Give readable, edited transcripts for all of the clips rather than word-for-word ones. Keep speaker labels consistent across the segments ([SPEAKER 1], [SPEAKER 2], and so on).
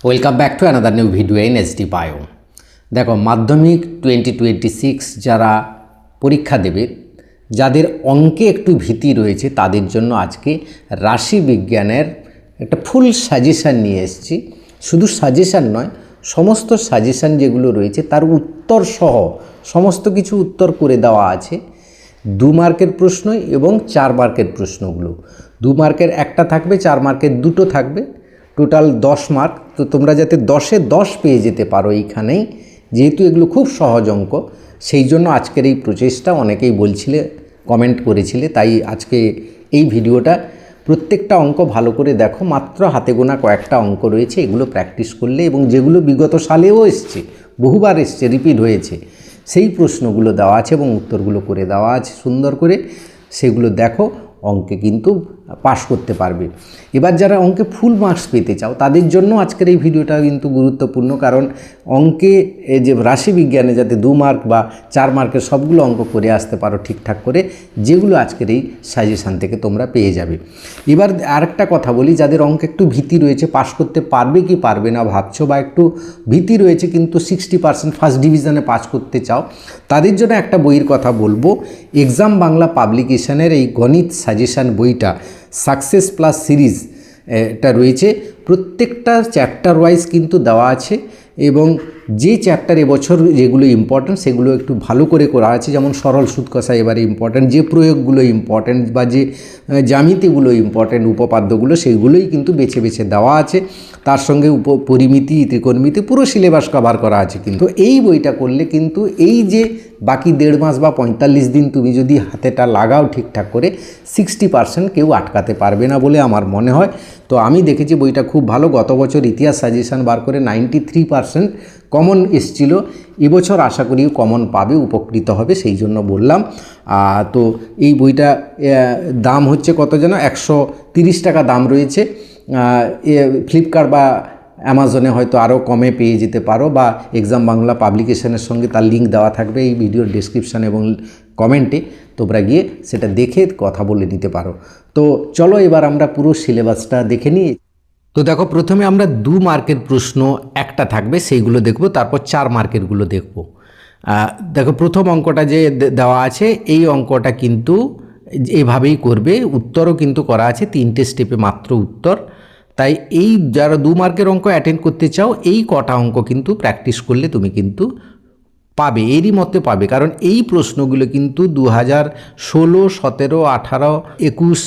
[SPEAKER 1] Welcome back to another new video in SD bio. দেখো, মাধ্যমিক 2026 যারা পরীক্ষা দেবে, যাদের অঙ্কে একটু ভীতি রয়েছে, তাদের জন্য আজকে রাশি বিজ্ঞানের একটা ফুল সাজেশান নিয়ে এসেছি। শুধু সাজেশান নয়, সমস্ত সাজেশান যেগুলো রয়েছে তার উত্তর সহ সমস্ত কিছু উত্তর করে দেওয়া আছে। 2 মার্কের প্রশ্ন এবং 4 মার্কের প্রশ্নগুলো। 2 মার্কের একটা থাকবে, 4 মার্কের দুটো থাকবে, টোটাল 10 মার্ক। তো তোমরা যাতে 10-এ 10 পেয়ে যেতে পারো এইখানেই, যেহেতু এগুলো খুব সহজ অঙ্ক, সেই জন্য আজকের এই প্রচেষ্টা। অনেকেই বলছিলে, কমেন্ট করেছিলে, তাই আজকে এই ভিডিওটা। প্রত্যেকটা অঙ্ক ভালো করে দেখো, মাত্র হাতে গোনা কয়েকটা অঙ্ক রয়েছে, এগুলো প্র্যাকটিস করলে এবং যেগুলো বিগত সালেও এসছে, বহুবার এসছে, রিপিট হয়েছে, সেই প্রশ্নগুলো দেওয়া আছে এবং উত্তরগুলো করে দেওয়া আছে সুন্দর করে, সেগুলো দেখো, অঙ্কে কিন্তু পাশ করতে পারবে। এবার যারা অঙ্কে ফুল মার্কস পেতে চাও তাদের জন্য আজকের এই ভিডিওটা কিন্তু গুরুত্বপূর্ণ, কারণ অঙ্কে যে রাশি বিজ্ঞানে যাতে 2 মার্ক বা 4 মার্কের সবগুলো অঙ্ক করে আসতে পারো ঠিকঠাক করে, যেগুলো আজকের এই সাজেশান থেকে তোমরা পেয়ে যাবে। এবার আরেকটা কথা বলি, যাদের অঙ্কে একটু ভীতি রয়েছে, পাশ করতে পারবে কি পারবে না ভাবছো, বা একটু ভীতি রয়েছে কিন্তু 60% ফার্স্ট ডিভিশনে পাস করতে চাও, তাদের জন্য একটা বইয়ের কথা বলবো। এক্সাম বাংলা পাবলিকেশনের এই গণিত সাজেশান বইটা, সাকসেস প্লাস সিরিজ, এটা রয়েছে। প্রত্যেকটা চ্যাপ্টার ওয়াইজ কিন্তু দেওয়া আছে এবং যে চ্যাপ্টার এবছর যেগুলো ইম্পর্ট্যান্ট সেগুলো একটু ভালো করে করা আছে। যেমন সরল সুদ কষা এবারে ইম্পর্ট্যান্ট, যে প্রয়োগগুলো ইম্পর্ট্যান্ট বা যে জ্যামিতিগুলো ইম্পর্ট্যান্ট, উপপাদ্যগুলো, সেইগুলোই কিন্তু বেছে বেছে দেওয়া আছে। তার সঙ্গে পরিমিতি, ত্রিকোণমিতি, পুরো সিলেবাস কভার করা আছে। কিন্তু এই বইটা করলে কিন্তু এই যে বাকি 1.5 মাস বা 45 দিন তুমি যদি হাতেটা লাগাও ঠিকঠাক করে, 60% কেউ আটকাতে পারবে না বলে আমার মনে হয়। তো আমি দেখেছি বইটা খুব ভালো। গত বছর ইতিহাস সাজেশান বার করে 93% কমন এসছিল, এবছর আশা করি কমন পাবে, উপকৃত হবে, সেই জন্য বললাম। তো এই বইটা দাম হচ্ছে কত যেন, 130 টাকা দাম রয়েছে। ফ্লিপকার্ট বা অ্যামাজনে হয়তো আরও কমে পেয়ে যেতে পারো, বা এক্সাম বাংলা পাবলিকেশনের সঙ্গে তার লিঙ্ক দেওয়া থাকবে এই ভিডিওর ডেসক্রিপশান এবং কমেন্টে, তোমরা গিয়ে সেটা দেখে কথা বলে নিতে পারো। তো চলো এবার আমরা পুরো সিলেবাসটা দেখে নিই। তো দেখো, প্রথমে আমরা 2 মার্কের প্রশ্ন একটা থাকবে, সেইগুলো দেখব, তারপর 4 মার্কেরগুলো দেখব। দেখো, প্রথম অঙ্কটা যে দেওয়া আছে, এই অঙ্কটা কিন্তু এভাবেই করবে, উত্তরও কিন্তু করা আছে, 3টে স্টেপে মাত্র উত্তর। তাই এই যারা 2 মার্কের অঙ্ক অ্যাটেন্ড করতে চাও, এই কটা অঙ্ক কিন্তু প্র্যাকটিস করলে তুমি কিন্তু পাবে, এরই মধ্যে পাবে। কারণ এই প্রশ্নগুলো কিন্তু 2016, 17, 18, 21,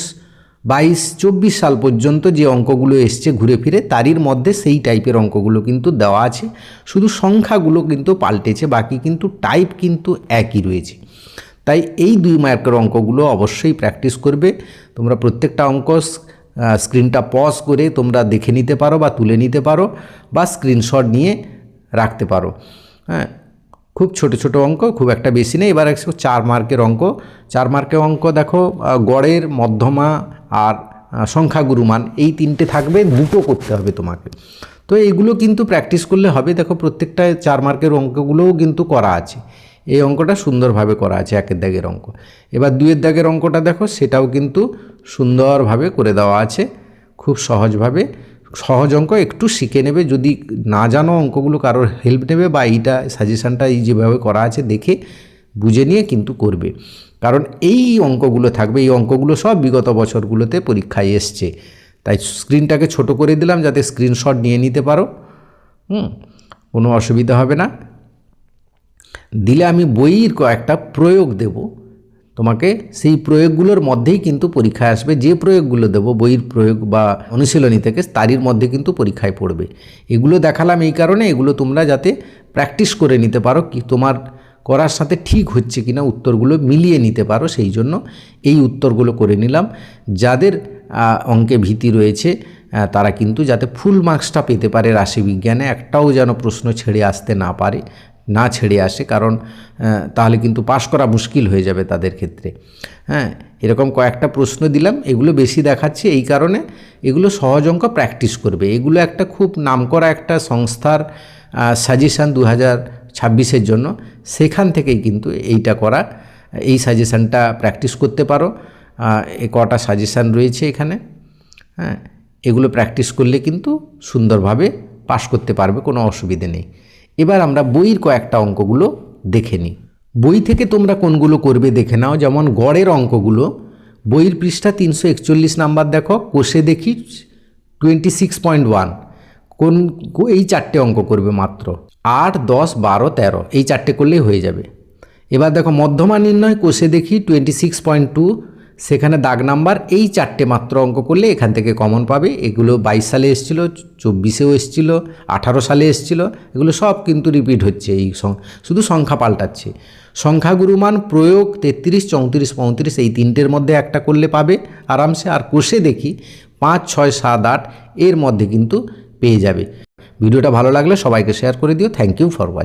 [SPEAKER 1] 22, 24 সাল পর্যন্ত যে অঙ্কগুলো এসছে ঘুরে ফিরে, তারই মধ্যে সেই টাইপের অঙ্কগুলো কিন্তু দেওয়া আছে, শুধু সংখ্যাগুলো কিন্তু পাল্টেছে, বাকি কিন্তু টাইপ কিন্তু একই রয়েছে। তাই এই 2 মার্কের অঙ্কগুলো অবশ্যই প্র্যাকটিস করবে তোমরা। প্রত্যেকটা অঙ্ক স্ক্রিনটা পজ করে তোমরা দেখে নিতে পারো বা তুলে নিতে পারো বা স্ক্রিনশট নিয়ে রাখতে পারো। হ্যাঁ, খুব ছোট ছোট অঙ্ক, খুব একটা বেশি নেই। এবার 4 মার্কের অঙ্ক। 4 মার্কের অঙ্ক দেখো, গড়ের, মধ্যমা আর সংখ্যাগুরু মান, এই 3টে থাকবে, 2টো করতে হবে তোমাকে। তো এইগুলো কিন্তু প্র্যাকটিস করলে হবে। দেখো, প্রত্যেকটা 4 মার্কের অঙ্কগুলোও কিন্তু করা আছে। এই অঙ্কটা সুন্দরভাবে করা আছে, 1 দাগের অঙ্ক। এবার 2 দাগের অঙ্কটা দেখো, সেটাও কিন্তু সুন্দরভাবে করে দেওয়া আছে, খুব সহজভাবে। সহজ অঙ্ক একটু শিখে নেবে, যদি না জানো অঙ্কগুলো কারোর হেল্প নেবে, বা এইটা সাজেশানটা এই যেভাবে করা আছে দেখে বুঝে নিয়ে কিন্তু করবে। কারণ এই অঙ্কগুলো থাকবে, এই অঙ্কগুলো সব বিগত বছরগুলোতে পরীক্ষায় এসছে। তাই স্ক্রিনটাকে ছোট করে দিলাম যাতে স্ক্রিনশট নিয়ে নিতে পারো, কোনো অসুবিধা হবে না। দিলে আমি বইয়ের কয়েকটা প্রয়োগ দেব তোমাকে, সেই প্রয়োগগুলোর মধ্যেই কিন্তু পরীক্ষায় আসবে। যে প্রয়োগগুলো দেবো বইয়ের প্রয়োগ বা অনুশীলনী থেকে, তারই মধ্যে কিন্তু পরীক্ষায় পড়বে। এগুলো দেখালাম এই কারণে, এগুলো তোমরা যাতে প্র্যাকটিস করে নিতে পারো, কি তোমার করার সাথে ঠিক হচ্ছে কিনা, উত্তরগুলো মিলিয়ে নিতে পারো, সেই জন্য এই উত্তরগুলো করে নিলাম। যাদের অঙ্কে ভীতি রয়েছে তারা কিন্তু যাতে ফুল মার্কসটা পেতে পারে রাশিবিজ্ঞানে, একটাও যেন প্রশ্ন ছেড়ে আসতে না ছেড়ে আসে, কারণ তাহলে কিন্তু পাশ করা মুশকিল হয়ে যাবে তাদের ক্ষেত্রে। হ্যাঁ, এরকম কয়েকটা প্রশ্ন দিলাম, এগুলো বেশি দেখাচ্ছি এই কারণে, এগুলো সহজ অঙ্ক প্র্যাকটিস করবে। এগুলো একটা খুব নামকরা একটা সংস্থার সাজেশান 2026-এর জন্য, সেখান থেকেই কিন্তু এইটা করা। এই সাজেশানটা প্র্যাকটিস করতে পারো, কটা সাজেশান রয়েছে এখানে। হ্যাঁ, এগুলো প্র্যাকটিস করলে কিন্তু সুন্দরভাবে পাশ করতে পারবে, কোনো অসুবিধে নেই। এবার আমরা বইয়ের কয়েকটা অঙ্কগুলো দেখে নিই। বই থেকে তোমরা কোনগুলো করবে দেখে নাও। যেমন গড়ের অঙ্কগুলো বইয়ের পৃষ্ঠা 341 নাম্বার দেখো, কোষে দেখি 26.1, কোন এই চারটে অঙ্ক করবে মাত্র, 8, 10, 12, 13 এই চারটে করলেই হয়ে যাবে। এবার দেখো মধ্যমা নির্ণয় কোষে দেখি 26.2, সেখানে দাগ নাম্বার, এই চারটে মাত্র অঙ্ক করলে এখান থেকে কমন পাবে। এগুলো 22 সালে এসেছিল, 24-এও এসেছিল, 18 সালে এসেছিল, এগুলো সব কিন্তু রিপিট হচ্ছে, এই শুধু সংখ্যা পাল্টাচ্ছে। সংখ্যাগুরুমান প্রয়োগ 33, 34, 35 এই তিনটের মধ্যে একটা করলে পাবে আরামসে। আর কোষে দেখি 5, 6, 7, 8 এর মধ্যে কিন্তু পেয়ে যাবে। ভিডিওটা ভালো লাগলে সবাইকে শেয়ার করে দিও। Thank you for watching.